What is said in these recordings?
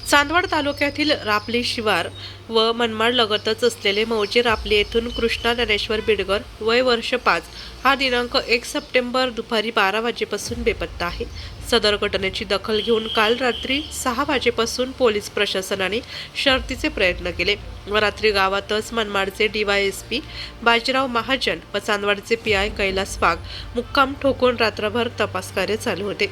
चांदवड तालुक्यातील रापली शिवार व मनमाड लगतच असलेले मौजे रापली येथून कृष्णा ज्ञानेश्वर बिडकर वय वर्ष 5 हा दिनांक 1 सप्टेंबर दुपारी 12 वाजेपासून बेपत्ता आहे। सदर घटनेची दखल घेऊन काल रात्री 6 वाजेपासून पोलीस प्रशासनाने शर्थीचे प्रयत्न केले व रात्री गावातच मनमाडचे DYSP बाजीराव महाजन व चांदवडचे PI कैलास वाघ मुक्काम ठोकून रात्रभर तपास कार्य चालू होते।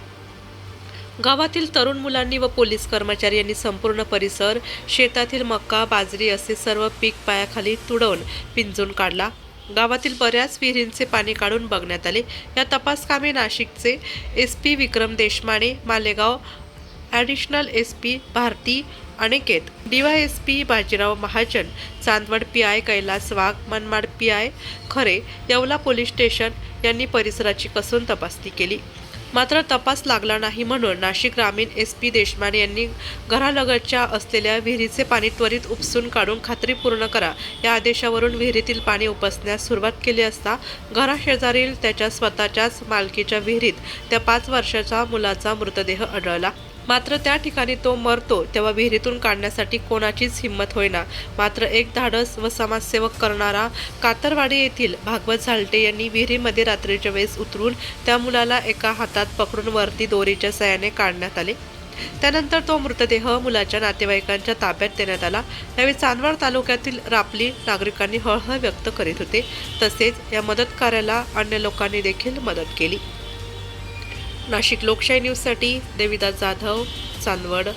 गावातील तरुण मुलांनी व पोलीस कर्मचारी यांनी संपूर्ण परिसर, शेतातील मका, बाजरी असे सर्व पीक पायाखाली तुडवून पिंजून काढला। गावातील बऱ्याच विहिरींचे पाणी काढून बघण्यात आले। या तपास कामे नाशिकचे SP Vikram Deshmane, Malegaon additional SP Bharati Aniket, DYSP Bajirao Mahajan, Chandwad PI Kailas Wagh, Manmad PI Khare, Yeola police station यांनी परिसराची कसून तपासणी केली। मात्र तपास लागला नाही म्हणून नाशिक ग्रामीण SP देशमाने यांनी घरालगतच्या असलेल्या विहिरीचे पाणी त्वरित उपसून काढून खात्री पूर्ण करा या आदेशावरून विहिरीतील पाणी उपसण्यास सुरुवात केली असता घराशेजारील त्याच्या स्वतःच्याच मालकीच्या विहिरीत त्या 5 वर्षाच्या मुलाचा मृतदेह आढळला। मात्र त्या ठिकाणी तो मरतो तेव्हा विहिरीतून काढण्यासाठी कोणाचीच हिंमत होईना। मात्र एक धाडस व समाजसेवक करणारा कातरवाडी येथील भागवत झालटे यांनी विहिरीमध्ये रात्रीच्या वेळेस उतरून त्या मुलाला एका हातात पकडून वरती दोरीच्या साहाय्याने काढण्यात आले। त्यानंतर तो मृतदेह मुलाच्या नातेवाईकांच्या ताब्यात देण्यात आला। यावेळी चांदवड तालुक्यातील रापली नागरिकांनी हळहळ व्यक्त करीत होते। तसेच या मदत कार्याला अन्य लोकांनी देखील मदत केली। नाशिक लोकशाही न्यूजसाठी देविदास जाधव, चांदवड।